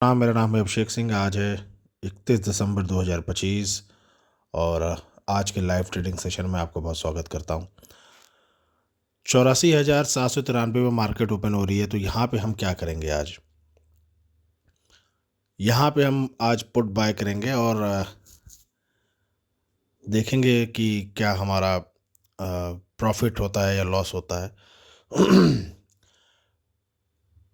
मेरा नाम है अभिषेक सिंह। आज है 31 दिसंबर 2025 और आज के लाइव ट्रेडिंग सेशन में आपको बहुत स्वागत करता हूँ। 84,793 में मार्केट ओपन हो रही है। तो यहाँ पे हम क्या करेंगे आज? यहाँ पे हम आज पुट बाय करेंगे और देखेंगे कि क्या हमारा प्रॉफिट होता है या लॉस होता है।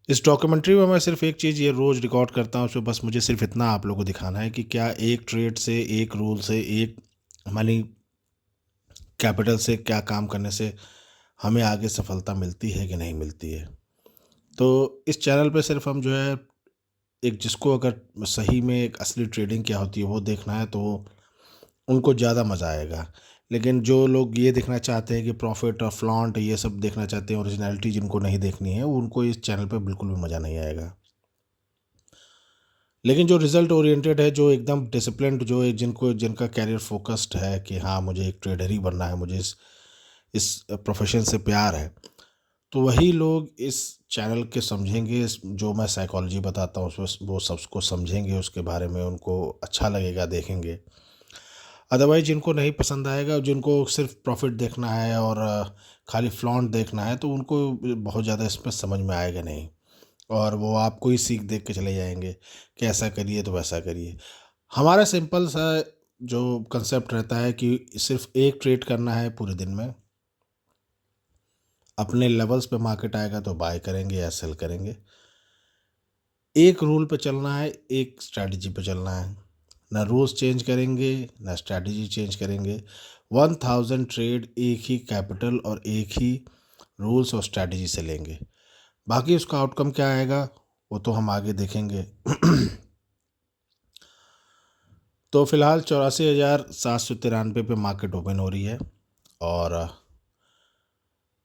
इस डॉक्यूमेंट्री में मैं सिर्फ एक चीज़ ये रोज़ रिकॉर्ड करता हूँ, उसमें बस मुझे सिर्फ इतना आप लोगों को दिखाना है कि क्या एक ट्रेड से, एक रूल से, एक मनी कैपिटल से, क्या काम करने से हमें आगे सफलता मिलती है कि नहीं मिलती है। तो इस चैनल पे सिर्फ हम जो है, एक जिसको अगर सही में एक असली ट्रेडिंग क्या होती है वो देखना है तो उनको ज़्यादा मज़ा आएगा। लेकिन जो लोग ये देखना चाहते हैं कि प्रॉफिट और फ्लॉन्ट ये सब देखना चाहते हैं, ओरिजिनलिटी जिनको नहीं देखनी है, उनको इस चैनल पे बिल्कुल भी मज़ा नहीं आएगा। लेकिन जो रिजल्ट ओरिएंटेड है, जो एकदम डिसिप्लिन्ड, जो एक जिनका कैरियर फोकस्ड है कि हाँ मुझे एक ट्रेडर ही बनना है, मुझे इस प्रोफेशन से प्यार है, तो वही लोग इस चैनल के समझेंगे। जो मैं साइकोलॉजी बताता हूँ उसमें वो सबको समझेंगे, उसके बारे में उनको अच्छा लगेगा, देखेंगे। अदरवाइज जिनको नहीं पसंद आएगा, जिनको सिर्फ प्रॉफिट देखना है और खाली फ्लॉन्ट देखना है, तो उनको बहुत ज़्यादा इसमें समझ में आएगा नहीं और वो आपको ही सीख देख के चले जाएंगे कि ऐसा करिए तो वैसा करिए। हमारा सिंपल सा जो कंसेप्ट रहता है कि सिर्फ एक ट्रेड करना है पूरे दिन में। अपने लेवल्स पे मार्केट आएगा तो बाय करेंगे या सेल करेंगे। एक रूल पे चलना है, एक स्ट्रैटेजी पे चलना है। ना रूल्स चेंज करेंगे, ना स्ट्रैटेजी चेंज करेंगे। 1000 ट्रेड एक ही कैपिटल और एक ही रूल्स और स्ट्रैटेजी से लेंगे। बाकी उसका आउटकम क्या आएगा वो तो हम आगे देखेंगे। तो फिलहाल 84,793 पे मार्केट ओपन हो रही है और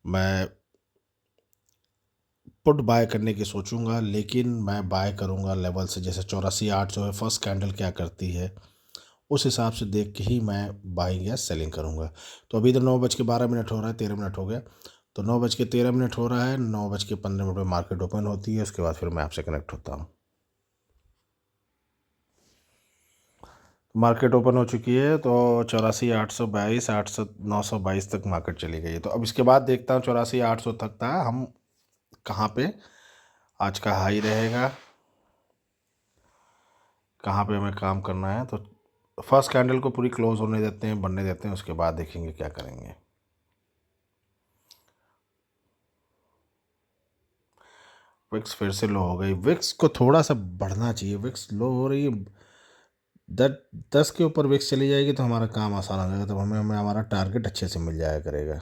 मैं पुट बाय करने की सोचूंगा, लेकिन मैं बाय करूंगा लेवल से। जैसे 84,800 है, फर्स्ट कैंडल क्या करती है उस हिसाब से देख के ही मैं बाइंग या सेलिंग करूंगा। तो अभी तो 9:12 हो रहा है, 13 मिनट हो गया। तो 9:13 हो रहा है, 9:15 में मार्केट ओपन होती है। उसके बाद फिर मैं आपसे कनेक्ट होता हूँ। मार्केट ओपन हो चुकी है, तो 84,822, 922 तक मार्केट चली गई है। तो अब इसके बाद देखता हूँ 84,800 तक था, हम कहाँ पे आज का हाई रहेगा, कहाँ पे हमें काम करना है। तो फर्स्ट कैंडल को पूरी क्लोज होने देते हैं, बनने देते हैं, उसके बाद देखेंगे क्या करेंगे। विक्स फिर से लो हो गई। विक्स को थोड़ा सा बढ़ना चाहिए, विक्स लो हो रही है। 10 के ऊपर विक्स चली जाएगी तो हमारा काम आसान हो जाएगा, तो हमें हमारा टारगेट अच्छे से मिल जाया करेगा।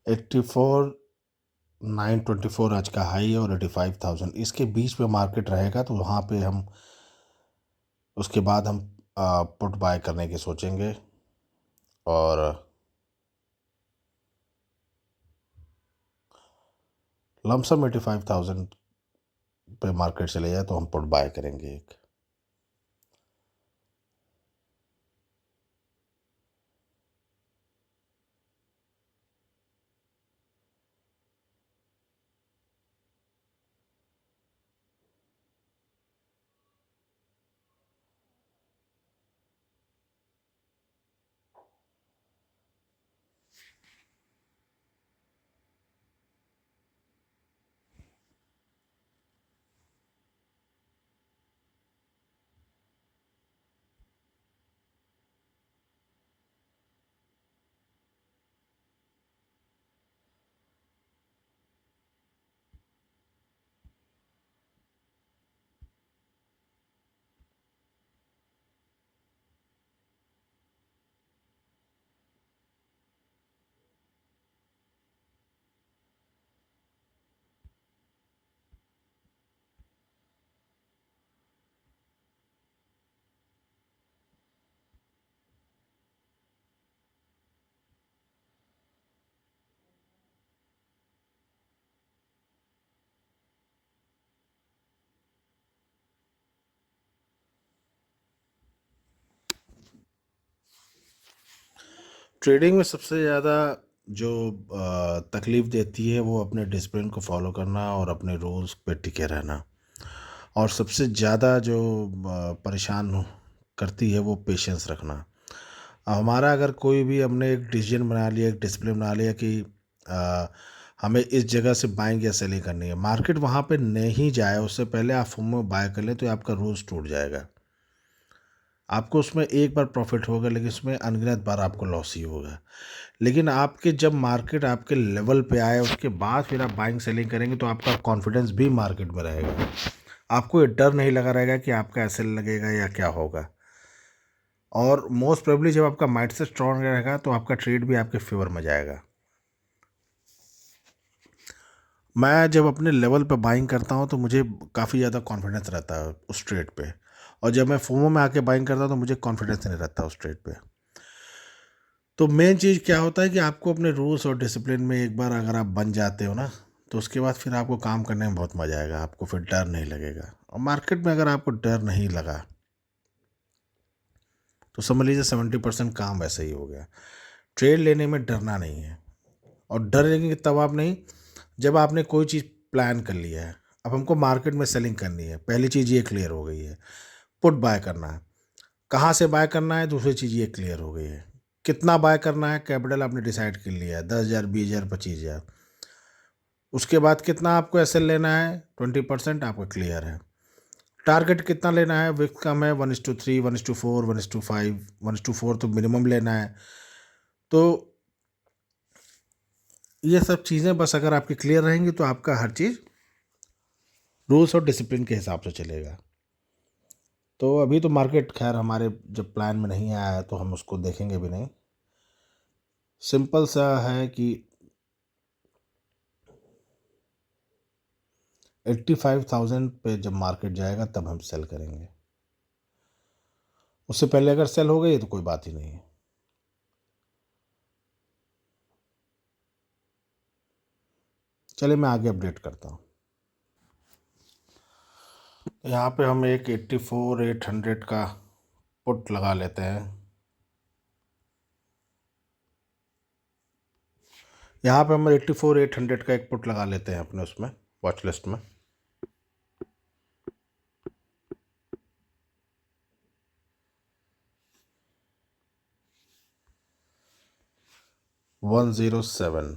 एट्टी फोर 924 आज का हाई है और 85,000 इसके बीच में मार्केट रहेगा। तो वहाँ पे हम उसके बाद हम पुट बाय करने की सोचेंगे और लमसम 85,000 पे मार्केट चले जाए तो हम पुट बाय करेंगे एक। ट्रेडिंग में सबसे ज़्यादा जो तकलीफ़ देती है वो अपने डिसिप्लिन को फॉलो करना और अपने रूल्स पे टिके रहना। और सबसे ज़्यादा जो करती है वो पेशेंस रखना। हमारा अगर कोई भी हमने एक डिसीजन बना लिया, एक डिसिप्लिन बना लिया कि अ, हमें इस जगह से बाइंग या सेलिंग करनी है, मार्केट वहाँ पे नहीं जाए उससे पहले आप फुम में बाय कर लें तो आपका रूल्स टूट जाएगा। आपको उसमें एक बार प्रॉफिट होगा लेकिन उसमें अनगिनत बार आपको लॉस ही होगा। लेकिन आपके जब मार्केट आपके लेवल पे आए उसके बाद फिर आप बाइंग सेलिंग करेंगे तो आपका कॉन्फिडेंस भी मार्केट में रहेगा। आपको ये डर नहीं लगा रहेगा कि आपका एसएल लगेगा या क्या होगा। और मोस्ट प्रोबेबली जब आपका माइंडसेट स्ट्रांग रहेगा तो आपका ट्रेड भी आपके फेवर में जाएगा। मैं जब अपने लेवल पे बाइंग करता हूँ तो मुझे काफ़ी ज़्यादा कॉन्फिडेंस रहता है उस ट्रेड पे। और जब मैं फोमो में आके बाइंग करता हूँ तो मुझे कॉन्फिडेंस नहीं रहता उस ट्रेड पे। तो मेन चीज़ क्या होता है कि आपको अपने रूल्स और डिसिप्लिन में एक बार अगर आप बन जाते हो ना तो उसके बाद फिर आपको काम करने में बहुत मज़ा आएगा, आपको फिर डर नहीं लगेगा। और मार्केट में अगर आपको डर नहीं लगा तो समझ लीजिए 70% काम वैसे ही हो गया। ट्रेड लेने में डरना नहीं है। और डरेंगे तब आप नहीं जब आपने कोई चीज़ प्लान कर लिया है। अब हमको मार्केट में सेलिंग करनी है, पहली चीज़ ये क्लियर हो गई है। पुट बाय करना है, कहाँ से बाय करना है दूसरी चीज़ ये क्लियर हो गई है। कितना बाय करना है कैपिटल आपने डिसाइड कर लिया है, 10,000 20,000 25,000। उसके बाद कितना आपको एसएल लेना है, 20% आपका क्लियर है। टारगेट कितना लेना है, विक्स कम है 1:3 1:4 1:5 1:4 तो मिनिमम लेना है। तो ये सब चीज़ें बस अगर आपकी क्लियर रहेंगी तो आपका हर चीज़ रूल्स और डिसिप्लिन के हिसाब से चलेगा। तो अभी तो मार्केट खैर हमारे जब प्लान में नहीं आया है तो हम उसको देखेंगे भी नहीं। सिंपल सा है कि 85,000 पे जब मार्केट जाएगा तब हम सेल करेंगे। उससे पहले अगर सेल हो गई तो कोई बात ही नहीं है। चलिए मैं आगे अपडेट करता हूँ। यहाँ पे हम एक 84,800 का पुट लगा लेते हैं। यहाँ पे हम 84,800 का एक पुट लगा लेते हैं अपने उसमें वॉच लिस्ट में। 107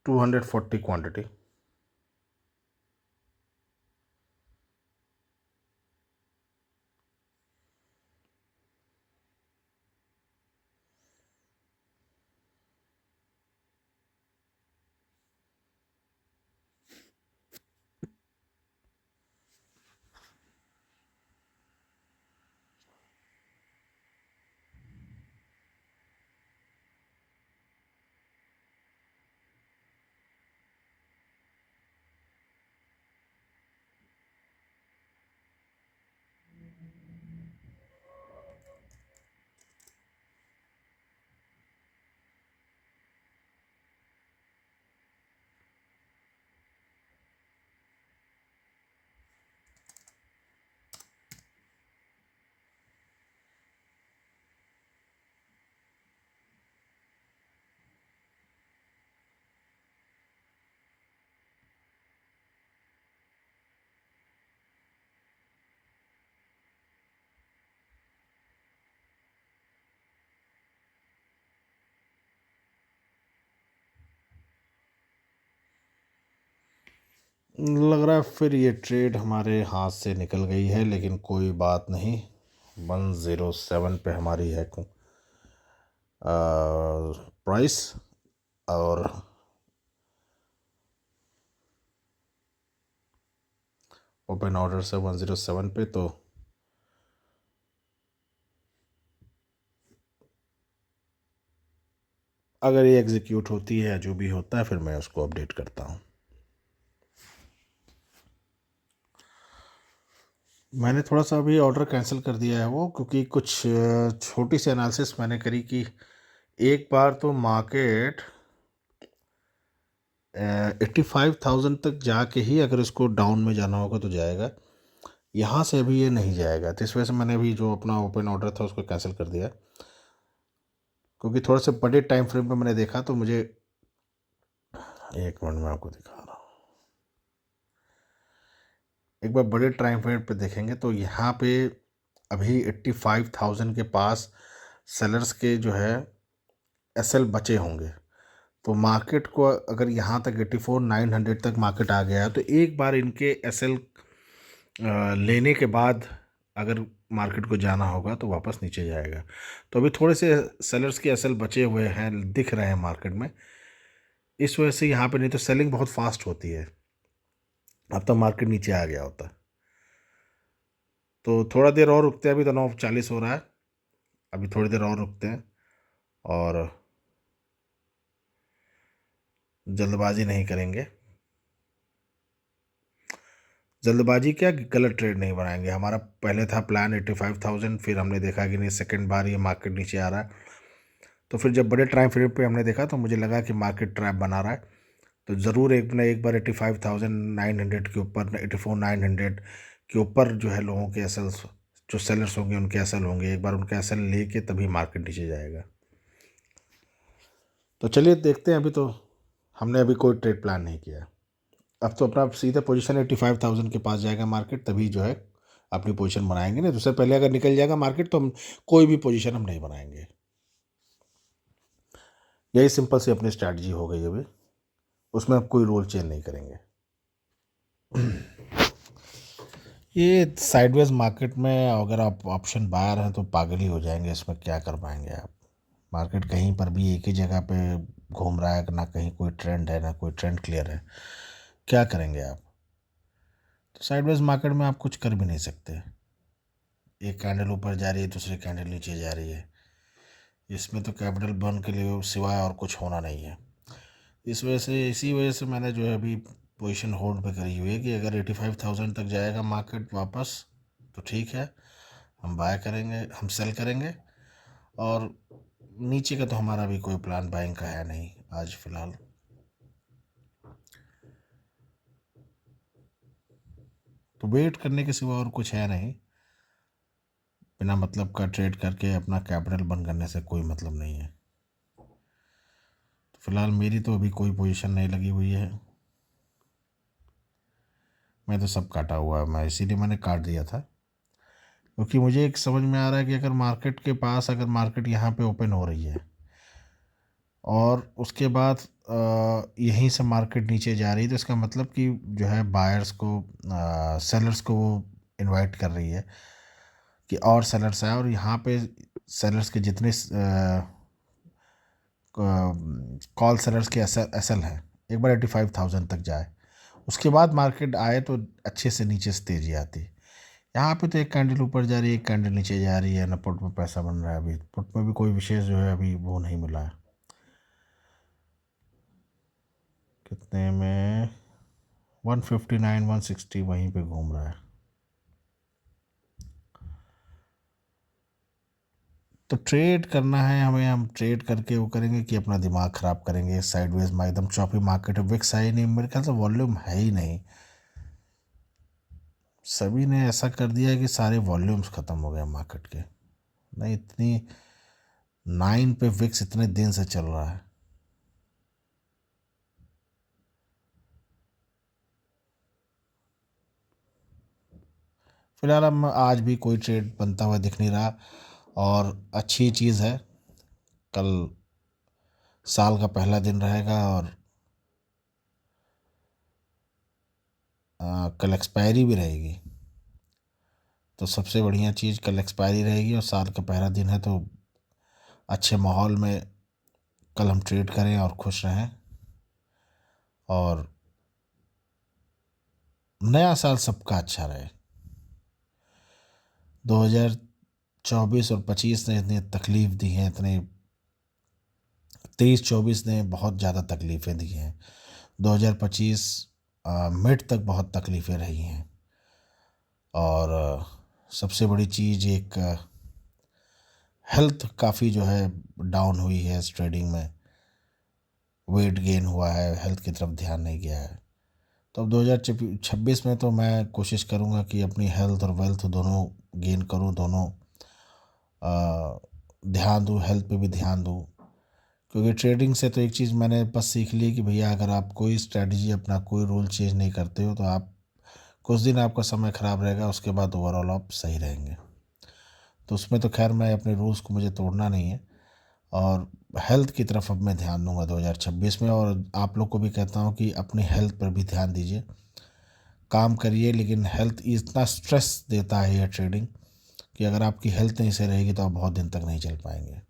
240 क्वांटिटी। लग रहा है फिर ये ट्रेड हमारे हाथ से निकल गई है लेकिन कोई बात नहीं। 107 पे हमारी है प्राइस। और ओपन ऑर्डर से 107 पे। तो अगर ये एग्जीक्यूट होती है या जो भी होता है फिर मैं उसको अपडेट करता हूँ। मैंने थोड़ा सा अभी ऑर्डर कैंसिल कर दिया है वो, क्योंकि कुछ छोटी सी एनालिसिस मैंने करी कि एक बार तो मार्केट 85,000 तक जाके ही अगर इसको डाउन में जाना होगा तो जाएगा, यहाँ से अभी ये नहीं जाएगा। तो इस वजह से मैंने अभी जो अपना ओपन ऑर्डर था उसको कैंसिल कर दिया, क्योंकि थोड़ा से बड़े टाइम फ्रेम पे मैंने देखा तो मुझे, एक मिनट में आपको दिखा रहा हूँ। एक बार बड़े टाइम फ्रेम पे देखेंगे तो यहाँ पे अभी 85,000 के पास सेलर्स के जो है एसएल बचे होंगे। तो मार्केट को अगर यहाँ तक 84,900 तक मार्केट आ गया तो एक बार इनके एसएल लेने के बाद अगर मार्केट को जाना होगा तो वापस नीचे जाएगा। तो अभी थोड़े से सेलर्स के एसएल बचे हुए हैं, दिख रहे हैं मार्केट में, इस वजह से यहाँ पे, नहीं तो सेलिंग बहुत फास्ट होती है, अब तो मार्केट नीचे आ गया होता। तो थोड़ा देर और रुकते हैं, अभी तो 9:40 हो रहा है, अभी थोड़ी देर और रुकते हैं और जल्दबाजी नहीं करेंगे। जल्दबाजी क्या, गलत ट्रेड नहीं बनाएंगे। हमारा पहले था प्लान 85,000, फिर हमने देखा कि नहीं, सेकंड बार ये मार्केट नीचे आ रहा है, तो फिर जब बड़े टाइम फ्रेम पे हमने देखा तो मुझे लगा कि मार्केट ट्रैप बना रहा है, तो ज़रूर एक ना एक बार 85,900 के ऊपर, 84,900 के ऊपर जो है लोगों के एसएल्स, जो सेलर्स होंगे उनके एसएल होंगे, एक बार उनके एसएल लेके तभी मार्केट नीचे जाएगा। तो चलिए देखते हैं, अभी तो हमने अभी कोई ट्रेड प्लान नहीं किया, अब तो अपना सीधा पोजीशन 85,000 के पास जाएगा मार्केट, तभी जो है अपनी पोजीशन बनाएंगे, नहीं तो उससे पहले अगर निकल जाएगा मार्केट तो हम कोई भी पोजीशन हम नहीं बनाएंगे। यही सिंपल सी अपनी स्ट्रैटेजी हो गई अभी, उसमें अब कोई रोल चेंज नहीं करेंगे। ये साइडवेज मार्केट में अगर आप ऑप्शन बायर हैं तो पागल ही हो जाएंगे, इसमें क्या कर पाएंगे आप। मार्केट कहीं पर भी एक ही जगह पे घूम रहा है, ना कहीं कोई ट्रेंड है, ना कोई ट्रेंड क्लियर है, क्या करेंगे आप। तो साइडवेज मार्केट में आप कुछ कर भी नहीं सकते, एक कैंडल ऊपर जा रही है, दूसरी कैंडल नीचे जा रही है, इसमें तो कैपिटल बर्न के लिए सिवाय और कुछ होना नहीं है। इस वजह से, इसी वजह से मैंने जो है अभी पोजीशन होल्ड पे करी हुई है कि अगर 85,000 तक जाएगा मार्केट वापस तो ठीक है, हम बाय करेंगे, हम सेल करेंगे, और नीचे का तो हमारा भी कोई प्लान बाइंग का है नहीं आज फिलहाल। तो वेट करने के सिवा और कुछ है नहीं, बिना मतलब का ट्रेड करके अपना कैपिटल बर्न करने से कोई मतलब नहीं है। तो फिलहाल मेरी तो अभी कोई पोजीशन नहीं लगी हुई है, मैं तो सब काटा हुआ है, मैं इसीलिए मैंने काट दिया था, क्योंकि मुझे एक समझ में आ रहा है कि अगर मार्केट के पास, अगर मार्केट यहाँ पे ओपन हो रही है और उसके बाद यहीं से मार्केट नीचे जा रही है, तो इसका मतलब कि जो है बायर्स को, सेलर्स को वो इनवाइट कर रही है कि और सेलर्स आए, और यहाँ पे सेलर्स के जितने कॉल सेलर्स के एसएल हैं, एक बार 85,000 तक जाए, उसके बाद मार्केट आए तो अच्छे से नीचे से तेज़ी आती। यहाँ पे तो एक कैंडल ऊपर जा रही है, एक कैंडल नीचे जा रही है ना, पुट में पैसा बन रहा है, अभी पुट में भी कोई विशेष जो है अभी वो नहीं मिला है। कितने में, 159, 160 वहीं पे घूम रहा है। तो ट्रेड करना है हमें, हम ट्रेड करके वो करेंगे कि अपना दिमाग ख़राब करेंगे। साइडवेज में एकदम चौपी मार्केट है, विक्स है ही नहीं, मेरे ख्याल से वॉल्यूम है ही नहीं, सभी ने ऐसा कर दिया है कि सारे वॉल्यूम्स ख़त्म हो गए मार्केट के। नहीं, इतनी 9 पे विक्स इतने दिन से चल रहा है। फिलहाल हम आज भी कोई ट्रेड बनता हुआ दिख नहीं रहा, और अच्छी चीज़ है, कल साल का पहला दिन रहेगा, और कल एक्सपायरी भी रहेगी, तो सबसे बढ़िया चीज़ कल एक्सपायरी रहेगी और साल का पहला दिन है, तो अच्छे माहौल में कल हम ट्रेड करें और खुश रहें, और नया साल सबका अच्छा रहे। 2024 और 25 ने इतनी तकलीफ़ दी हैं, इतने 23-24 ने बहुत ज़्यादा तकलीफ़ें दी हैं, 2025 मिड तक बहुत तकलीफ़ें रही हैं, और सबसे बड़ी चीज़ एक हेल्थ काफ़ी जो है डाउन हुई है इस ट्रेडिंग में, वेट गेन हुआ है, हेल्थ की तरफ ध्यान नहीं गया है। तो अब 2026 में तो मैं कोशिश करूँगा कि अपनी हेल्थ और वेल्थ दोनों गेन करूँ, दोनों ध्यान दूँ, हेल्थ पे भी ध्यान दूँ। क्योंकि ट्रेडिंग से तो एक चीज़ मैंने बस सीख ली कि भैया अगर आप कोई स्ट्रैटेजी अपना कोई रूल चेंज नहीं करते हो तो आप कुछ दिन आपका समय ख़राब रहेगा, उसके बाद ओवरऑल आप सही रहेंगे। तो उसमें तो खैर मैं अपने रूल्स को मुझे तोड़ना नहीं है, और हेल्थ की तरफ अब मैं ध्यान दूंगा 2026 में। और आप लोग को भी कहता हूँ कि अपनी हेल्थ पर भी ध्यान दीजिए, काम करिए, लेकिन हेल्थ इतना स्ट्रेस देता है ये ट्रेडिंग कि अगर आपकी हेल्थ नहीं सही रहेगी तो आप बहुत दिन तक नहीं चल पाएंगे।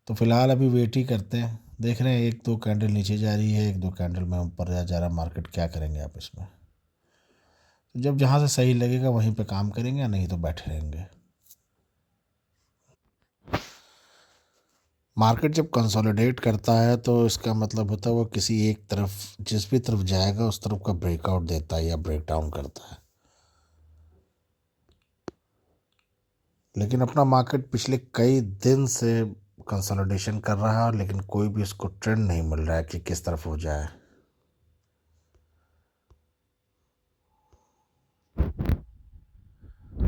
तो फिलहाल अभी वेट ही करते हैं, देख रहे हैं एक दो कैंडल नीचे जा रही है, एक दो कैंडल में ऊपर जा रहा है मार्केट, क्या करेंगे आप इसमें। तो जब जहाँ से सही लगेगा वहीं पे काम करेंगे, नहीं तो बैठे रहेंगे। मार्केट जब कंसोलिडेट करता है तो इसका मतलब होता है वो किसी एक तरफ, जिस भी तरफ जाएगा उस तरफ का ब्रेकआउट देता है या ब्रेक डाउन करता है। लेकिन अपना मार्केट पिछले कई दिन से कंसोलिडेशन कर रहा है, लेकिन कोई भी उसको ट्रेंड नहीं मिल रहा है कि किस तरफ हो जाए।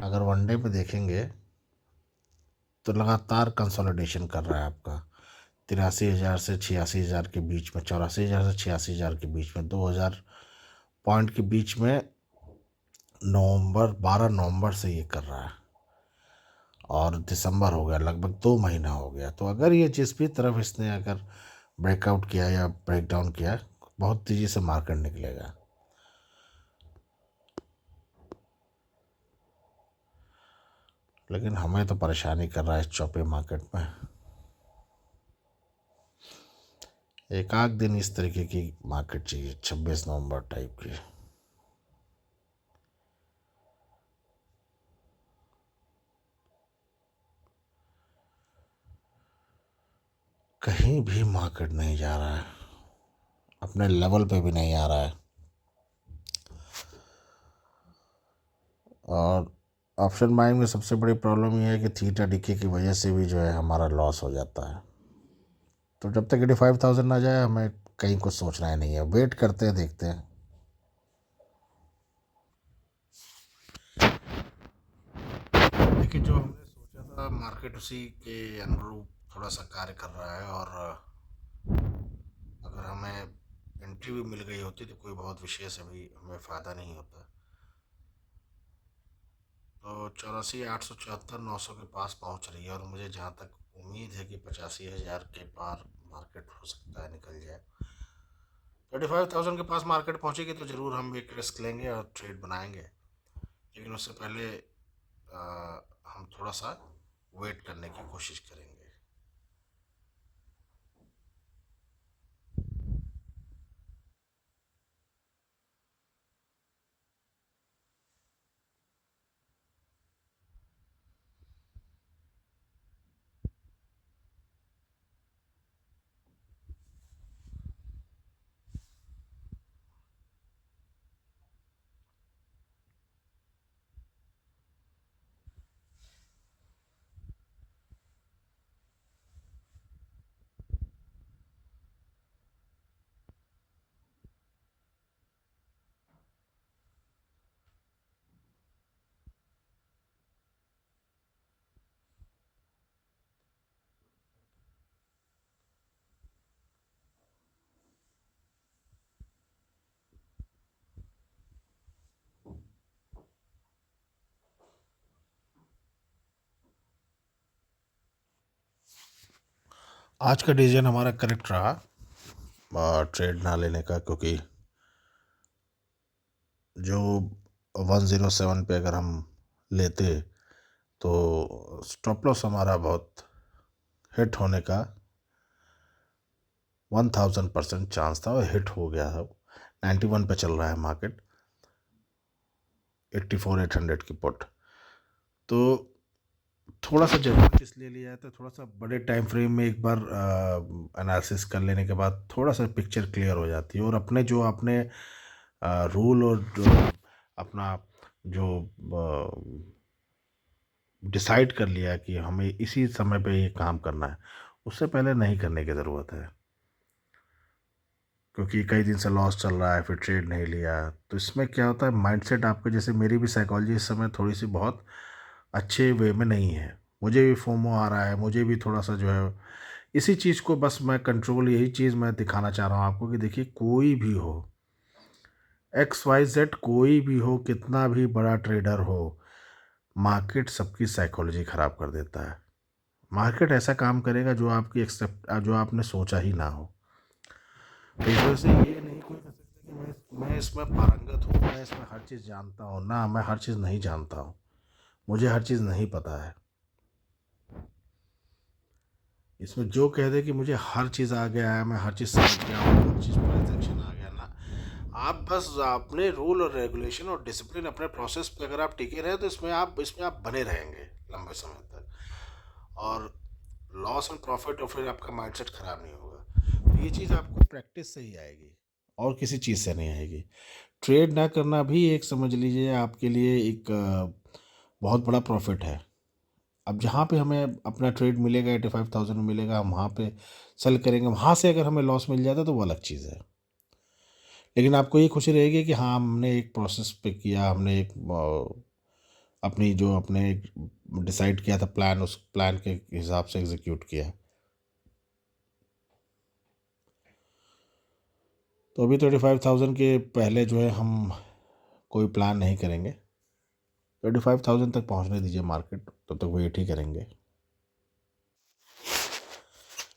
अगर वनडे पे देखेंगे तो लगातार कंसोलिडेशन कर रहा है आपका 83,000 से 86,000 के बीच में, 84,000 से 86,000 के बीच में, 2,000 पॉइंट के बीच में। 12 नवंबर से ये कर रहा है और दिसंबर हो गया, लगभग 2 महीना हो गया। तो अगर ये जिस भी तरफ इसने अगर ब्रेकआउट किया या ब्रेक डाउन किया, बहुत तेज़ी से मार्केट निकलेगा। लेकिन हमें तो परेशानी कर रहा है इस चौपे मार्केट में। एक आध दिन इस तरीके की मार्केट चाहिए, 26 नवंबर टाइप की। कहीं भी मार्केट नहीं जा रहा है, अपने लेवल पे भी नहीं आ रहा है। और ऑप्शन बाइंग में सबसे बड़ी प्रॉब्लम यह है कि थीटा डिके की वजह से भी जो है हमारा लॉस हो जाता है। तो जब तक 85,000 ना जाए हमें कहीं कुछ सोचना ही नहीं है, वेट करते हैं, देखते हैं। लेकिन जो हमने सोचा था मार्केट उसी के अनुरूप थोड़ा सा कार्य कर रहा है। और अगर हमें एंट्री भी मिल गई होती तो कोई बहुत विशेष अभी हमें फ़ायदा नहीं होता। तो 84,874 900 के पास पहुंच रही है, और मुझे जहां तक उम्मीद है कि 85,000 के पार मार्केट हो सकता है निकल जाए। 35,000 के पास मार्केट पहुंचेगी तो ज़रूर हम एक रिस्क लेंगे और ट्रेड बनाएंगे। लेकिन उससे पहले हम थोड़ा सा वेट करने की कोशिश करेंगे। आज का डिसीजन हमारा करेक्ट रहा ट्रेड ना लेने का, क्योंकि जो 107 पे अगर हम लेते तो स्टॉप लॉस हमारा बहुत हिट होने का 1000% चांस था, और हिट हो गया है। 91 पे चल रहा है मार्केट, 84,800 की पुट। तो थोड़ा सा जजमेंट इसलिए लिया है तो थोड़ा सा बड़े टाइम फ्रेम में एक बार एनालिसिस कर लेने के बाद थोड़ा सा पिक्चर क्लियर हो जाती है। और अपने जो आपने रूल और जो अपना जो डिसाइड कर लिया कि हमें इसी समय पे ये काम करना है, उससे पहले नहीं करने की ज़रूरत है। क्योंकि कई दिन से लॉस चल रहा है, फिर ट्रेड नहीं लिया। तो इसमें क्या होता है, माइंडसेट आपका, जैसे मेरी भी साइकोलॉजी इस समय थोड़ी सी बहुत अच्छे वे में नहीं है। मुझे भी फोमो आ रहा है, मुझे भी थोड़ा सा जो है इसी चीज़ को बस मैं कंट्रोल, यही चीज़ मैं दिखाना चाह रहा हूँ आपको कि देखिए कोई भी हो, एक्स वाई जेड कोई भी हो, कितना भी बड़ा ट्रेडर हो, मार्केट सबकी साइकोलॉजी ख़राब कर देता है। मार्केट ऐसा काम करेगा जो आपकी एक्सेप्ट, जो आपने सोचा ही ना हो। तो इस वजह से ये नहीं कोई कह सकता कि मैं इसमें पारंगत हूँ, मैं इसमें हर चीज़ जानता हूँ। ना, मैं हर चीज़ नहीं जानता हूँ, मुझे हर चीज़ नहीं पता है। इसमें जो कह दे कि मुझे हर चीज़ आ गया है, मैं हर चीज़ समझ गया हूँ, हर चीज़ ट्रांजेक्शन आ गया ना। आप बस अपने रूल और रेगुलेशन और डिसिप्लिन, अपने प्रोसेस पे अगर आप टिके रहे तो इसमें आप बने रहेंगे लंबे समय तक। और लॉस एंड प्रॉफिट, और फिर आपका माइंडसेट खराब नहीं होगा। तो ये चीज़ आपको प्रैक्टिस से ही आएगी, और किसी चीज़ से नहीं आएगी। ट्रेड ना करना भी एक, समझ लीजिए, आपके लिए एक बहुत बड़ा प्रॉफिट है। अब जहाँ पे हमें अपना ट्रेड मिलेगा 85,000 में मिलेगा, हम वहाँ पे सेल करेंगे, वहाँ से अगर हमें लॉस मिल जाता है तो वो अलग चीज़ है। लेकिन आपको ये खुशी रहेगी कि हाँ, हमने एक प्रोसेस पे किया, हमने एक अपनी जो अपने डिसाइड किया था प्लान, उस प्लान के हिसाब से एग्जीक्यूट किया। तो अभी 35,000 के पहले जो है हम कोई प्लान नहीं करेंगे। 35,000 तक पहुँचने दीजिए मार्केट, तब तक वेट ही करेंगे।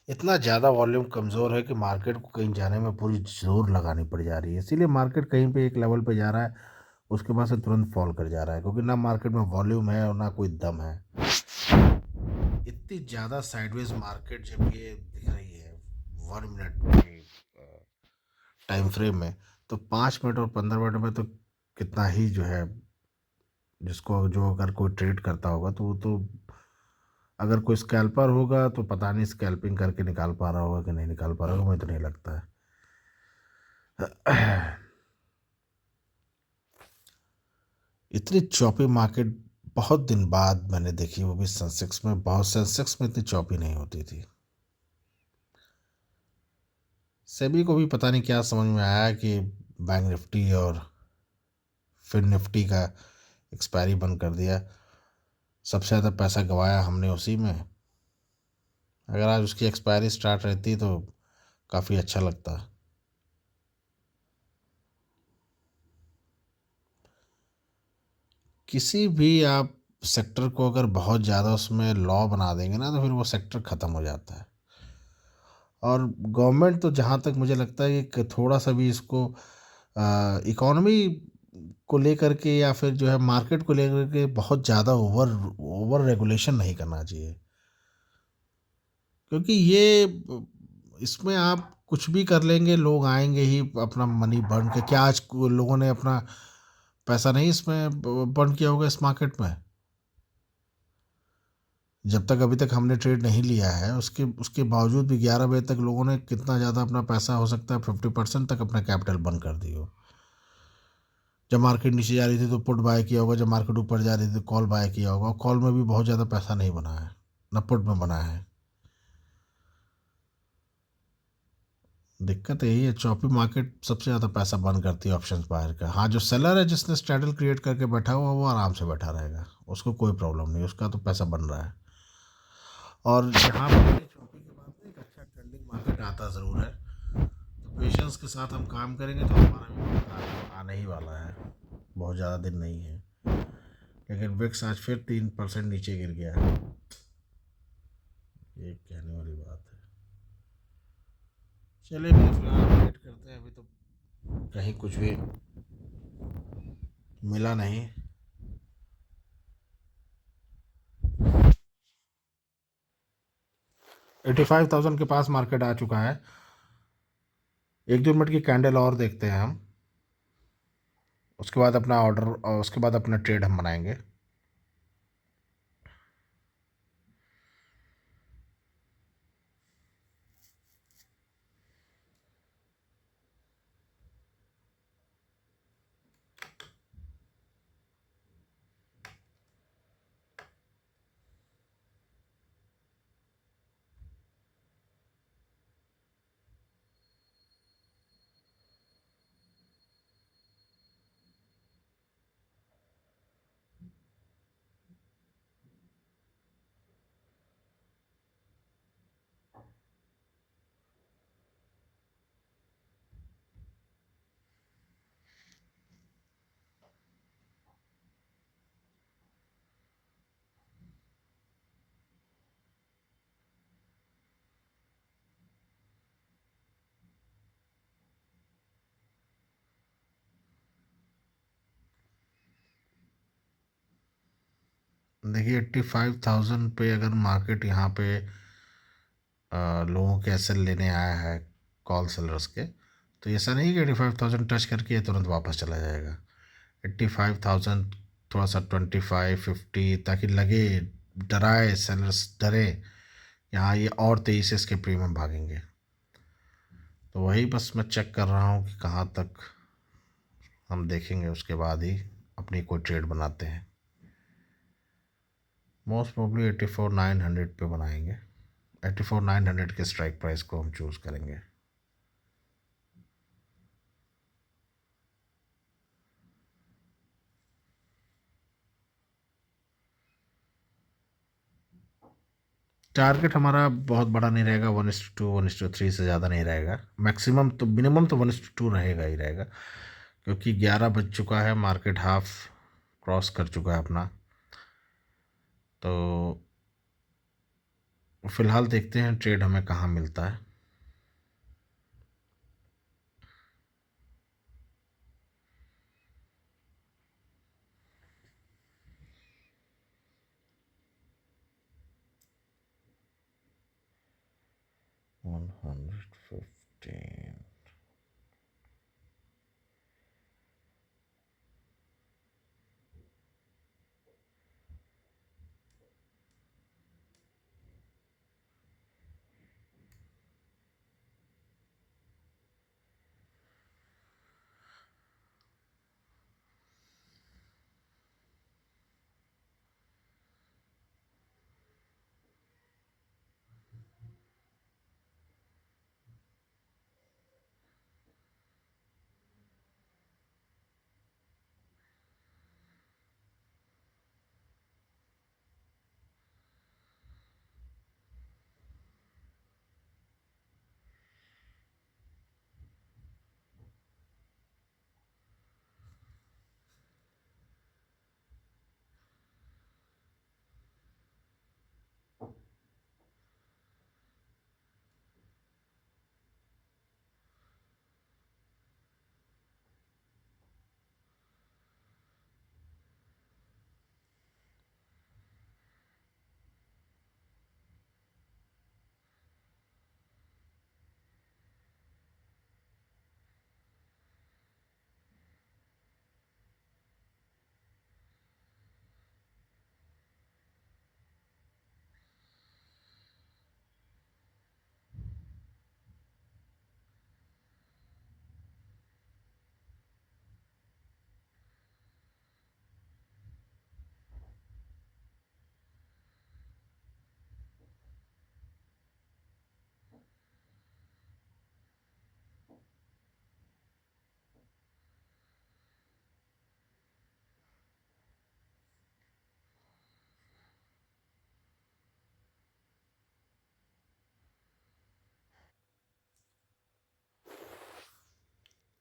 इतना ज़्यादा वॉल्यूम कमज़ोर है कि मार्केट को कहीं जाने में पूरी जोर लगानी पड़ जा रही है, इसीलिए मार्केट कहीं पे एक लेवल पे जा रहा है, उसके बाद से तुरंत फॉल कर जा रहा है, क्योंकि ना मार्केट में वॉल्यूम है और ना कोई दम है। इतनी ज़्यादा साइडवेज मार्केट जब ये दिख रही है 1 मिनट के टाइम फ्रेम में, तो 5 मिनट और 15 मिनट में तो कितना ही जो है, जिसको जो अगर कोई ट्रेड करता होगा तो वो तो, अगर कोई स्कैल्पर होगा तो पता नहीं स्कैल्पिंग करके निकाल पा रहा होगा कि नहीं निकाल पा रहा होगा, मुझे तो नहीं लगता है। इतनी चौपी मार्केट बहुत दिन बाद मैंने देखी, वो भी सेंसेक्स में। बहुत, सेंसेक्स में इतनी चौपी नहीं होती थी। सेबी को भी पता नहीं क्या समझ में आया कि बैंक निफ्टी और फिर निफ्टी का एक्सपायरी बंद कर दिया। सबसे ज़्यादा पैसा गंवाया हमने उसी में। अगर आज उसकी एक्सपायरी स्टार्ट रहती तो काफ़ी अच्छा लगता। किसी भी आप सेक्टर को अगर बहुत ज़्यादा उसमें लॉ बना देंगे ना, तो फिर वो सेक्टर ख़त्म हो जाता है। और गवर्नमेंट तो, जहाँ तक मुझे लगता है कि थोड़ा सा भी इसको इकोनॉमी को लेकर के या फिर जो है मार्केट को लेकर के बहुत ज़्यादा ओवर ओवर रेगुलेशन नहीं करना चाहिए। क्योंकि ये इसमें आप कुछ भी कर लेंगे, लोग आएंगे ही अपना मनी बर्न के। क्या आज लोगों ने अपना पैसा नहीं इसमें बर्न किया होगा इस मार्केट में? जब तक अभी तक हमने ट्रेड नहीं लिया है, उसके उसके बावजूद भी 11 बजे तक लोगों ने कितना ज़्यादा अपना पैसा, हो सकता है 50% तक अपना कैपिटल बंद कर दी हो। जब मार्केट नीचे जा रही थी तो पुट बाय किया होगा, जब मार्केट ऊपर जा रही थी तो कॉल बाय किया होगा। और कॉल में भी बहुत ज़्यादा पैसा नहीं बना है, न पुट में बना है। दिक्कत यही है, चौपी मार्केट सबसे ज़्यादा पैसा बर्न करती है ऑप्शंस बायर का। हाँ, जो सेलर है, जिसने स्ट्रैडल क्रिएट करके बैठा हुआ, वो आराम से बैठा रहेगा, उसको कोई प्रॉब्लम नहीं, उसका तो पैसा बन रहा है। और यहाँ पर चौपी के बाद में एक अच्छा ट्रेंडिंग मार्केट आता ज़रूर है। तो पेशेंस के साथ हम काम करेंगे तो हमारा भी वक्त आने ही वाला है, बहुत ज़्यादा दिन नहीं है। लेकिन विक्स आज फिर 3% नीचे गिर गया है, ये कहने वाली बात है। चलिए, फिर फिलहाल वेट करते हैं, अभी तो कहीं कुछ भी मिला नहीं। 85,000 के पास मार्केट आ चुका है। 1-2 मिनट की कैंडल और देखते हैं हम, उसके बाद अपना ऑर्डर, और उसके बाद अपना ट्रेड हम बनाएंगे। देखिए 85,000 पे अगर मार्केट यहाँ पे लोगों के एसएल लेने आया है, कॉल सेलर्स के, तो ऐसा नहीं कि 85,000 टच करके ये तुरंत वापस चला जाएगा। 85,000, थोड़ा सा 25-50, ताकि लगे, डराए सेलर्स, डरे यहाँ ये और तेजी से इसके प्रीमियम भागेंगे। तो वही बस मैं चेक कर रहा हूँ कि कहाँ तक हम देखेंगे, उसके बाद ही अपनी कोई ट्रेड बनाते हैं। मोस्ट प्रोबली 84,900 पे बनाएंगे। 84,900 के स्ट्राइक प्राइस को हम चूज़ करेंगे। टारगेट हमारा बहुत बड़ा नहीं रहेगा, 1:2, 1:3 से ज़्यादा नहीं रहेगा। मैक्सिमम तो, मिनिमम तो 1:2 रहेगा ही रहेगा, क्योंकि 11 बज चुका है, मार्केट हाफ क्रॉस कर चुका है अपना। तो फिलहाल देखते हैं ट्रेड हमें कहाँ मिलता है। वन हंड्रेड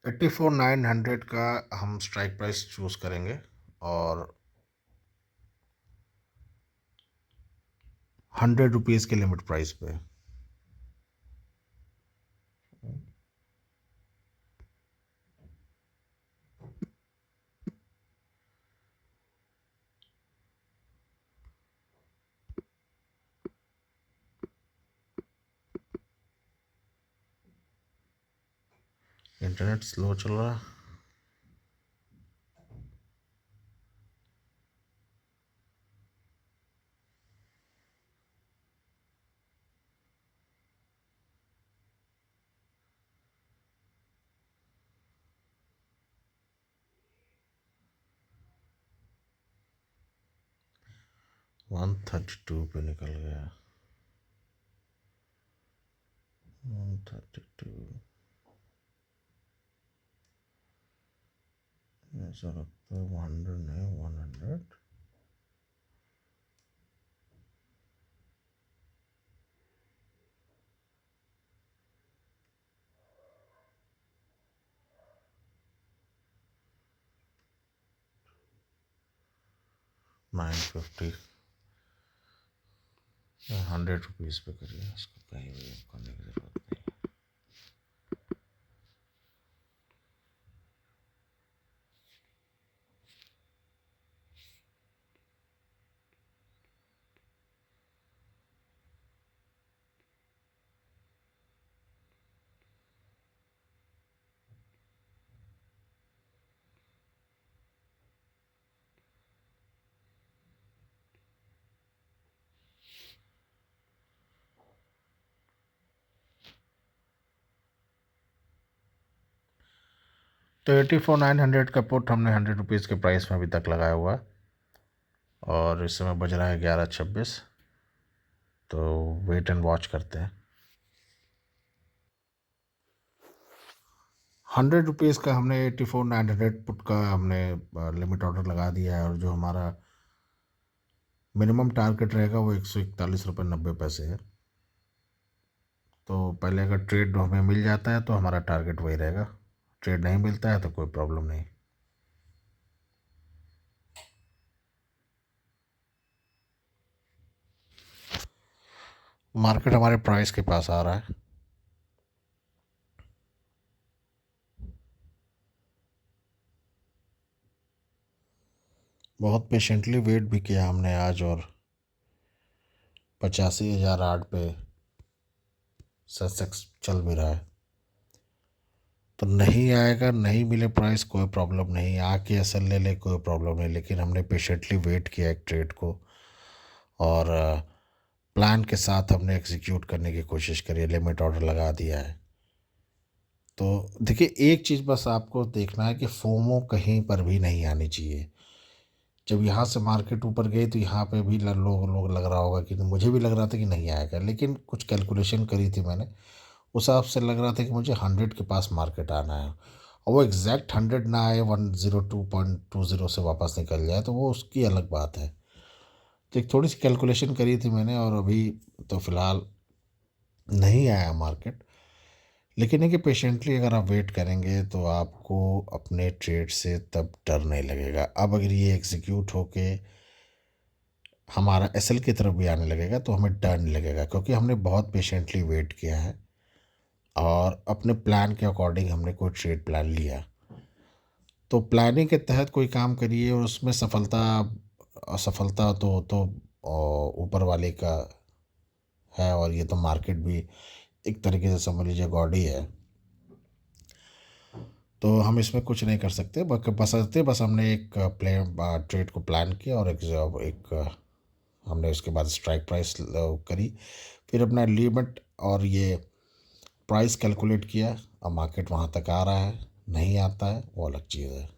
84,900 का हम स्ट्राइक प्राइस चूज़ करेंगे, और 100 रुपीज़ के लिमिट प्राइस पे। इंटरनेट स्लो चल रहा। 132 पे निकल गया। 132, ऐसा लगता है 100 नहीं, 100। 950, 100 रुपीज़ पे करिए, इसको कहीं भी करने की जरूरत नहीं। तो 84,900 का पुट हमने 100 रुपीज़ के प्राइस में अभी तक लगाया हुआ है और इस समय बज रहा है 11:26। तो वेट एंड वॉच करते हैं। 100 रुपीज़ का हमने 84,900 पुट का हमने लिमिट ऑर्डर लगा दिया है और जो हमारा मिनिमम टारगेट रहेगा वो 141 रुपये 90 पैसे है। तो पहले अगर ट्रेड हमें मिल जाता है तो हमारा टारगेट वही रहेगा, ट्रेड नहीं मिलता है तो कोई प्रॉब्लम नहीं। मार्केट हमारे प्राइस के पास आ रहा है। बहुत पेशेंटली वेट भी किया हमने आज और 85,008 पे सेंसेक्स चल भी रहा है। तो नहीं आएगा, नहीं मिले प्राइस, कोई प्रॉब्लम नहीं, आके एसएल ले ले कोई प्रॉब्लम नहीं, लेकिन हमने पेशेंटली वेट किया एक ट्रेड को और प्लान के साथ हमने एग्जीक्यूट करने की कोशिश करी है, लिमिट ऑर्डर लगा दिया है। तो देखिए, एक चीज़ बस आपको देखना है कि फोमो कहीं पर भी नहीं आनी चाहिए। जब यहाँ से मार्केट ऊपर गई तो यहाँ पे भी लोग लोग लग रहा होगा कि मुझे भी लग रहा था कि नहीं आएगा, लेकिन कुछ कैलकुलेशन करी थी मैंने, उस हिसाब से लग रहा था कि मुझे 100 के पास मार्केट आना है और वो एग्जैक्ट 100 ना आए, 102.20 से वापस निकल जाए तो वो उसकी अलग बात है। तो एक थोड़ी सी कैलकुलेशन करी थी मैंने और अभी तो फ़िलहाल नहीं आया मार्केट, लेकिन है कि पेशेंटली अगर आप वेट करेंगे तो आपको अपने ट्रेड से तब डर नहीं लगेगा। अब अगर ये एग्जीक्यूट होके हमारा एसएल की तरफ भी आने लगेगा तो हमें डर नहीं लगेगा, क्योंकि हमने बहुत पेशेंटली वेट किया है और अपने प्लान के अकॉर्डिंग हमने कोई ट्रेड प्लान लिया। तो प्लानिंग के तहत कोई काम करिए और उसमें सफलता असफलता तो ऊपर वाले का है, और ये तो मार्केट भी एक तरीके से समझ लीजिए गॉड ही है। तो हम इसमें कुछ नहीं कर सकते, बस हमने एक ट्रेड को प्लान किया और हमने उसके बाद स्ट्राइक प्राइस करी, फिर अपना लिमिट और ये प्राइस कैलकुलेट किया। अब मार्केट वहाँ तक आ रहा है, नहीं आता है वो अलग चीज़ है।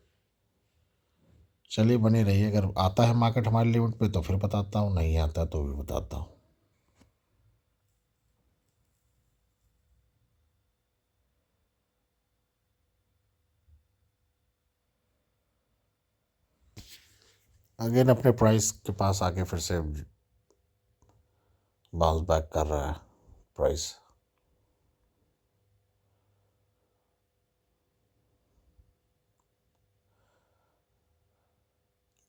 चलिए बने रहिए, अगर आता है मार्केट हमारे लिमिट पे तो फिर बताता हूँ, नहीं आता तो भी बताता हूँ। अगेन अपने प्राइस के पास आके फिर से बाउंस बैक कर रहा है प्राइस।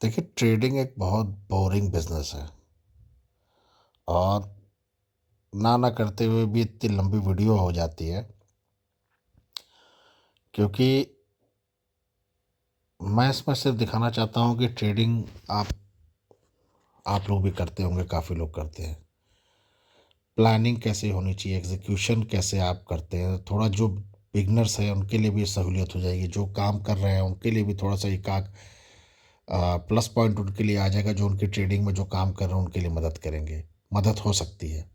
देखिए, ट्रेडिंग एक बहुत बोरिंग बिजनेस है और ना करते हुए भी इतनी लंबी वीडियो हो जाती है, क्योंकि मैं इसमें सिर्फ दिखाना चाहता हूँ कि ट्रेडिंग आप लोग भी करते होंगे, काफ़ी लोग करते हैं। प्लानिंग कैसे होनी चाहिए, एग्जीक्यूशन कैसे आप करते हैं, थोड़ा जो बिगनर्स हैं उनके लिए भी सहूलियत हो जाएगी, जो काम कर रहे हैं उनके लिए भी थोड़ा सा एक आध प्लस पॉइंट उनके लिए आ जाएगा, जो उनकी ट्रेडिंग में जो काम कर रहे हैं उनके लिए मदद हो सकती है।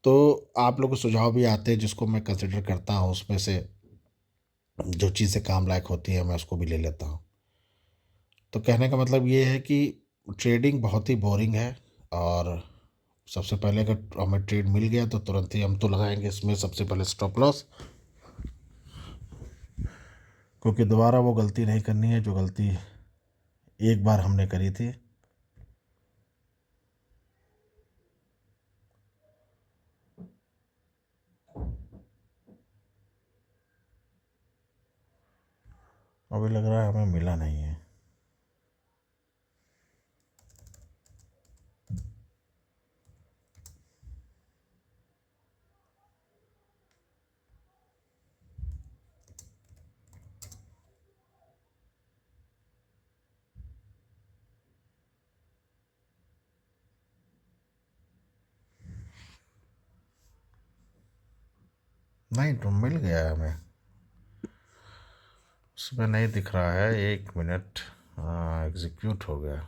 तो आप लोग को सुझाव भी आते हैं जिसको मैं कंसिडर करता हूँ, उसमें से जो चीज़ें काम लायक होती हैं मैं उसको भी ले लेता हूँ। तो कहने का मतलब ये है कि ट्रेडिंग बहुत ही बोरिंग है और सबसे पहले अगर हमें ट्रेड मिल गया तो तुरंत ही हम तो लगाएंगे इसमें सबसे पहले स्टॉप लॉस, क्योंकि दोबारा वो गलती नहीं करनी है जो गलती एक बार हमने करी थी। अभी लग रहा है हमें मिला नहीं है। नहीं तो मिल गया है हमें, उसमें नहीं दिख रहा है, 1 मिनट। हाँ, एग्जीक्यूट हो गया।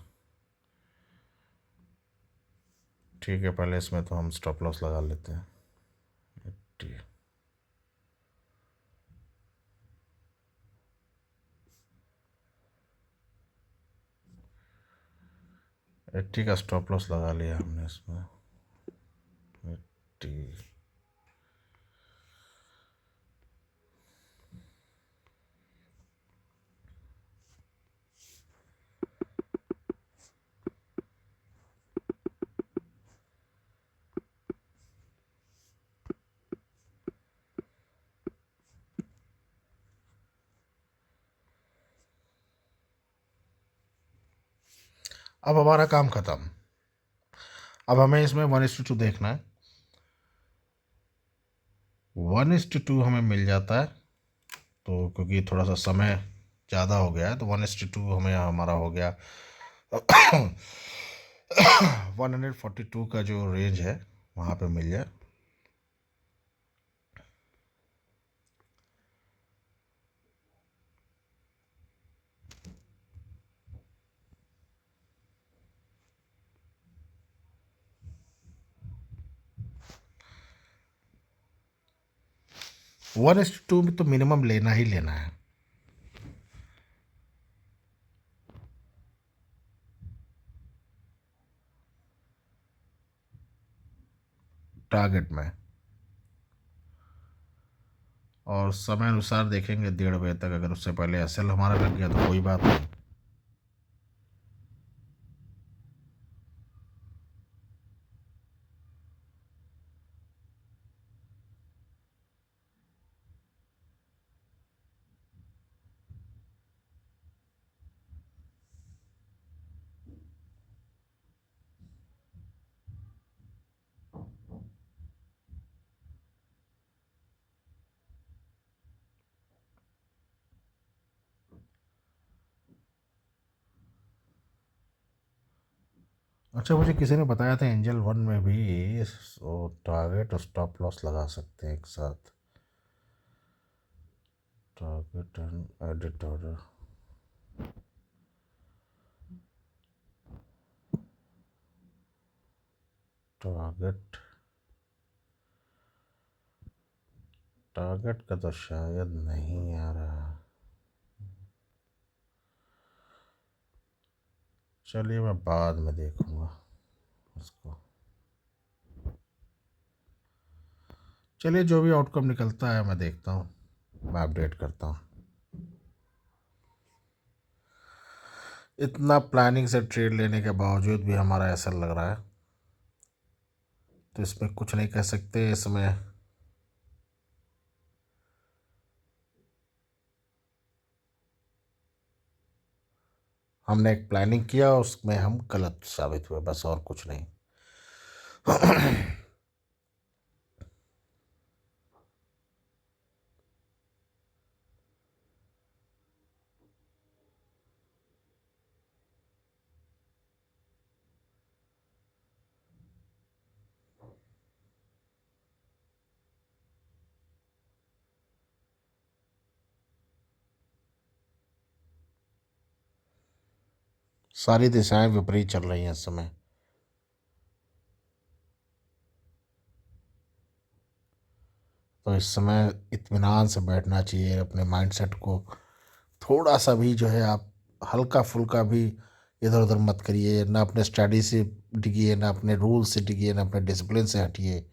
ठीक है, पहले इसमें तो हम स्टॉप लॉस लगा लेते हैं। ठीक। 80 का स्टॉप लॉस लगा लिया हमने इसमें। 80। अब हमारा काम खत्म। अब हमें इसमें 1:2 देखना है। 1:2 हमें मिल जाता है, तो क्योंकि थोड़ा सा समय ज़्यादा हो गया है तो 1:2 हमें हमारा हो गया 142 का जो रेंज है वहाँ पे मिल जाए। 1:2 में तो मिनिमम लेना ही लेना है। टारगेट में, और समय अनुसार देखेंगे 1:30 बजे तक, अगर उससे पहले एसएल हमारा लग गया तो कोई बात नहीं। अच्छा, मुझे किसी ने बताया था एंजल वन में भी टारगेट और स्टॉप लॉस लगा सकते हैं एक साथ। Target and edit order. Target, target का तो शायद नहीं आ रहा। चलिए मैं बाद में देखूंगा उसको। चलिए जो भी आउटकम निकलता है मैं देखता हूँ, मैं अपडेट करता हूँ। इतना प्लानिंग से ट्रेड लेने के बावजूद भी हमारा ऐसा लग रहा है, तो इसमें कुछ नहीं कह सकते इसमें। हमने एक प्लानिंग किया, उसमें हम गलत साबित हुए, बस और कुछ नहीं। सारी दिशाएं विपरीत चल रही हैं इस समय। तो इस समय इत्मीनान से बैठना चाहिए, अपने माइंडसेट को थोड़ा सा भी जो है आप हल्का फुल्का भी इधर उधर मत करिए, ना अपने स्टडी से डिगिए, ना अपने रूल से डिगिए, ना अपने डिसिप्लिन से हटिए।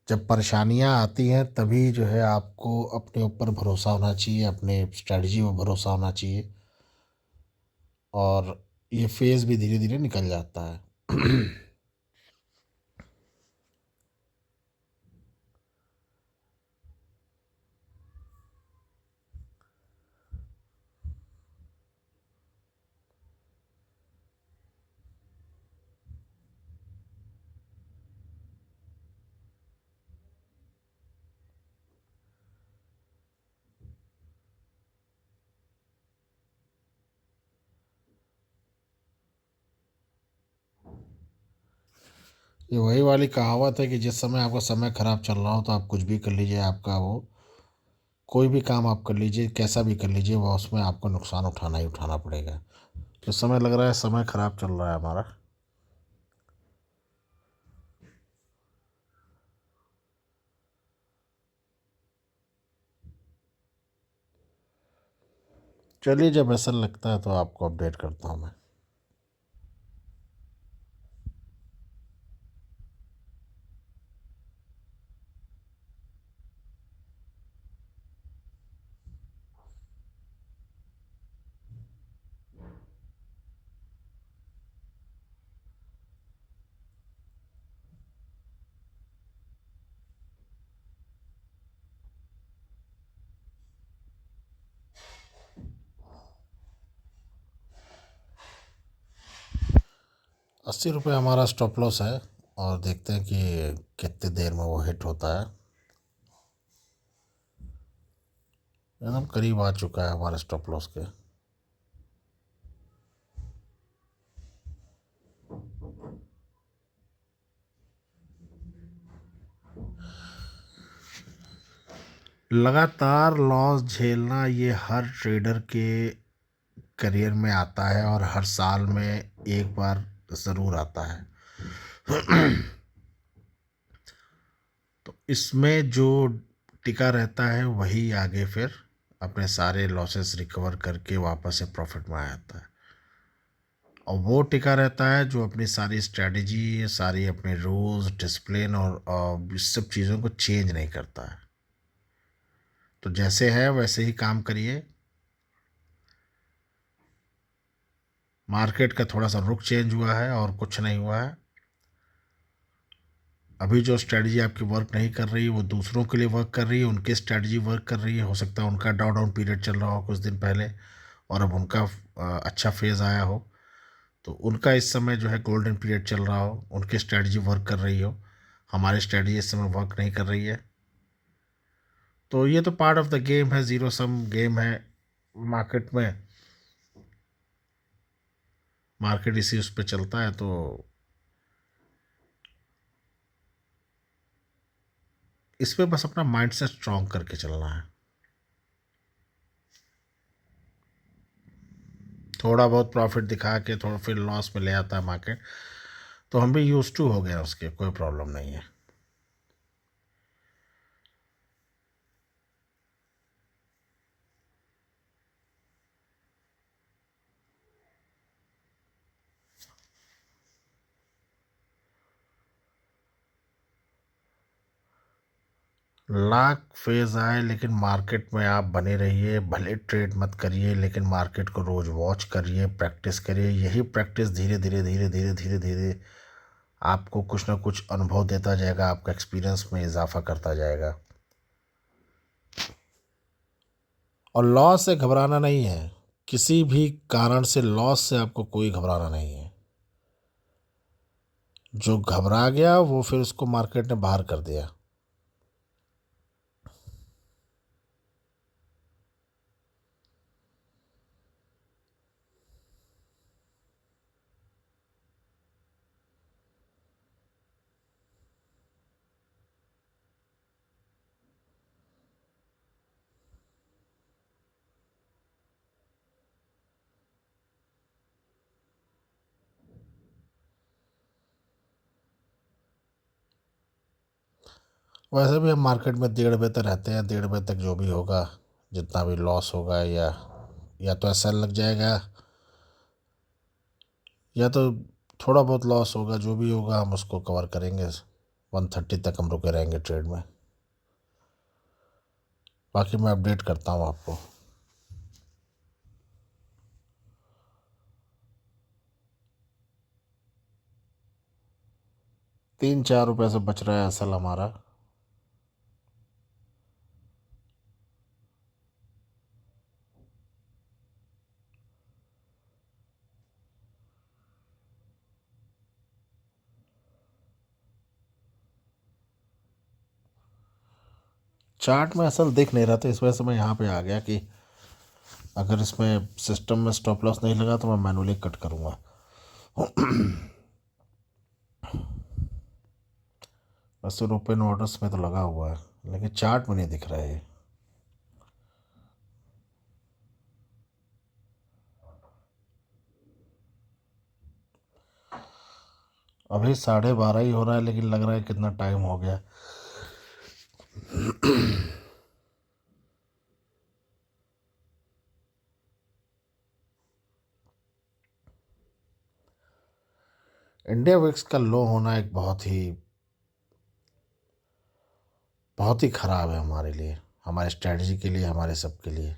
जब परेशानियां आती हैं तभी जो है आपको अपने ऊपर भरोसा होना चाहिए, अपने स्ट्रेटजी में भरोसा होना चाहिए, और ये फेज़ भी धीरे धीरे निकल जाता है। ये वही वाली कहावत है कि जिस समय आपका समय खराब चल रहा हो तो आप कुछ भी कर लीजिए, आपका वो कोई भी काम आप कर लीजिए, कैसा भी कर लीजिए, वो उसमें आपको नुकसान उठाना ही उठाना पड़ेगा। तो समय लग रहा है समय खराब चल रहा है हमारा। चलिए, जब ऐसा लगता है तो आपको अपडेट करता हूँ मैं। 80 रुपये हमारा स्टॉप लॉस है, और देखते हैं कि कितनी देर में वो हिट होता है। एकदम करीब आ चुका है हमारे स्टॉप लॉस के। लगातार लॉस झेलना ये हर ट्रेडर के करियर में आता है, और हर साल में एक बार ज़रूर आता है। तो इसमें जो टिका रहता है वही आगे फिर अपने सारे लॉसेस रिकवर करके वापस से प्रॉफिट में आ जाता है। और वो टिका रहता है जो अपनी सारी स्ट्रेटजी, सारी अपने रूल्स, डिसिप्लिन और इस सब चीज़ों को चेंज नहीं करता है। तो जैसे है वैसे ही काम करिए। मार्केट का थोड़ा सा रुख चेंज हुआ है और कुछ नहीं हुआ है। अभी जो स्ट्रेटजी आपकी वर्क नहीं कर रही, वो दूसरों के लिए वर्क कर रही है, उनकी स्ट्रेटजी वर्क कर रही है। हो सकता है उनका डाउन डाउन पीरियड चल रहा हो कुछ दिन पहले, और अब उनका अच्छा फेज़ आया हो, तो उनका इस समय जो है गोल्डन पीरियड चल रहा हो, उनकी स्ट्रेटजी वर्क कर रही हो। हमारी स्ट्रेटजी इस समय वर्क नहीं कर रही है। तो ये तो पार्ट ऑफ द गेम है, ज़ीरो सम गेम है मार्केट में। मार्केट इसी उस पे चलता है, तो इस पे बस अपना माइंड सेट स्ट्रॉन्ग करके चलना है। थोड़ा बहुत प्रॉफिट दिखा के थोड़ा फिर लॉस में ले आता है मार्केट, तो हम भी यूज टू हो गए हैं उसके, कोई प्रॉब्लम नहीं है। लाख फेज आए, लेकिन मार्केट में आप बने रहिए। भले ट्रेड मत करिए, लेकिन मार्केट को रोज वॉच करिए, प्रैक्टिस करिए। यही प्रैक्टिस धीरे धीरे धीरे धीरे धीरे धीरे आपको कुछ ना कुछ अनुभव देता जाएगा, आपका एक्सपीरियंस में इजाफा करता जाएगा। और लॉस से घबराना नहीं है। किसी भी कारण से लॉस से आपको कोई घबराना नहीं है। जो घबरा गया वो फिर उसको मार्केट ने बाहर कर दिया। वैसे भी हम मार्केट में 1:30 बजे तक रहते हैं। 1:30 बजे तक जो भी होगा, जितना भी लॉस होगा, या तो एसएल लग जाएगा, या तो थोड़ा बहुत लॉस होगा। जो भी होगा हम उसको कवर करेंगे। 130 तक हम रुके रहेंगे ट्रेड में। बाकी मैं अपडेट करता हूँ आपको। 3-4 रुपये से बच रहा है एसएल हमारा। चार्ट में असल दिख नहीं रहा था, इस वजह से मैं यहाँ पे आ गया कि अगर इसमें सिस्टम में स्टॉप लॉस नहीं लगा तो मैं मैनुअली कट करूँगा। वैसे ओपन ऑर्डर्स में तो लगा हुआ है, लेकिन चार्ट में नहीं दिख रहा है। अभी 12:30 ही हो रहा है, लेकिन लग रहा है कितना टाइम हो गया। इंडिया विक्स का लो होना एक बहुत ही ख़राब है हमारे लिए, हमारे स्ट्रैटेजी के लिए, हमारे सब के लिए।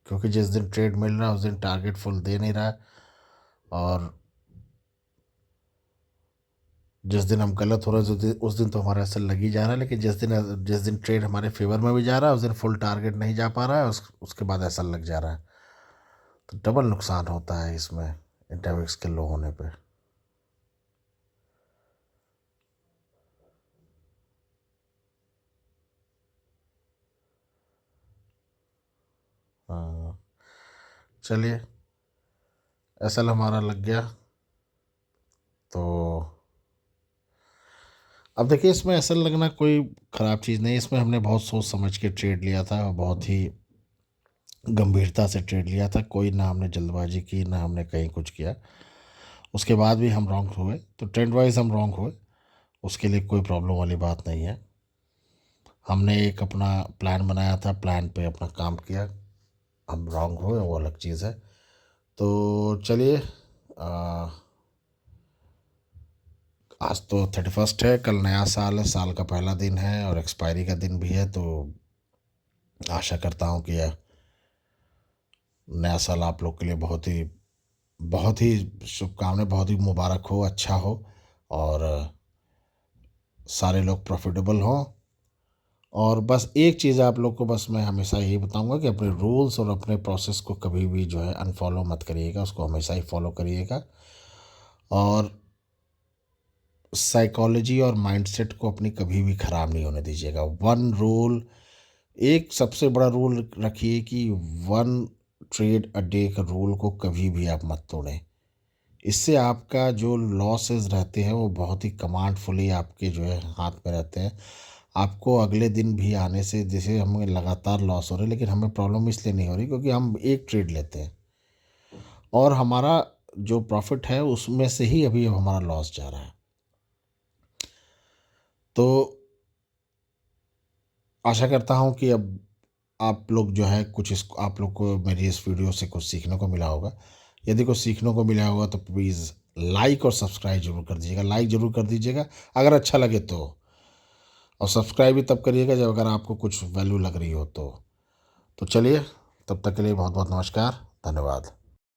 क्योंकि जिस दिन ट्रेड मिल रहा है उस दिन टारगेट फुल दे नहीं रहा है, और जिस दिन हम गलत हो रहे हैं उस दिन तो हमारा एसएल लग ही जा रहा है, लेकिन जिस दिन ट्रेड हमारे फेवर में भी जा रहा है उस दिन फुल टारगेट नहीं जा पा रहा है, उसके बाद एसएल लग जा रहा है। तो डबल नुकसान होता है इसमें इंडिया विक्स के लो होने पे। हाँ, चलिए, एसएल हमारा लग गया। तो अब देखिए, इसमें एसएल लगना कोई ख़राब चीज़ नहीं है। इसमें हमने बहुत सोच समझ के ट्रेड लिया था और बहुत ही गंभीरता से ट्रेड लिया था। कोई ना हमने जल्दबाजी की, ना हमने कहीं कुछ किया। उसके बाद भी हम रॉन्ग हुए, तो ट्रेंड वाइज हम रॉन्ग हुए, उसके लिए कोई प्रॉब्लम वाली बात नहीं है। हमने एक अपना प्लान बनाया था, प्लान पे अपना काम किया, हम रॉन्ग हुए वो अलग चीज़ है। तो चलिए, आज तो 31 है, कल नया साल है, साल का पहला दिन है और एक्सपायरी का दिन भी है। तो आशा करता हूँ कि यह नया साल आप लोग के लिए बहुत ही शुभकामनाएं, बहुत ही मुबारक हो, अच्छा हो, और सारे लोग प्रॉफिटेबल हों। और बस एक चीज़ आप लोग को बस मैं हमेशा यही बताऊंगा कि अपने रूल्स और अपने प्रोसेस को कभी भी जो है अनफॉलो मत करिएगा, उसको हमेशा ही फॉलो करिएगा। और साइकोलॉजी और माइंडसेट को अपनी कभी भी ख़राब नहीं होने दीजिएगा। वन रूल, एक सबसे बड़ा रूल रखिए कि वन ट्रेड अ डे का रूल को कभी भी आप मत तोड़ें। इससे आपका जो लॉसेस रहते हैं वो बहुत ही कमांडफुली आपके जो है हाथ में रहते हैं। आपको अगले दिन भी आने से, जैसे हमें लगातार लॉस हो रहे हैं, लेकिन हमें प्रॉब्लम इसलिए नहीं हो रही क्योंकि हम एक ट्रेड लेते हैं और हमारा जो प्रॉफिट है उसमें से ही अभी अब हमारा लॉस जा रहा है। तो आशा करता हूँ कि अब आप लोग जो है कुछ इस आप लोग को मेरी इस वीडियो से कुछ सीखने को मिला होगा। यदि कुछ सीखने को मिला होगा तो प्लीज़ लाइक और सब्सक्राइब ज़रूर कर दीजिएगा। लाइक ज़रूर कर दीजिएगा अगर अच्छा लगे तो, और सब्सक्राइब भी तब करिएगा जब अगर आपको कुछ वैल्यू लग रही हो तो। चलिए, तब तक के लिए बहुत बहुत नमस्कार, धन्यवाद।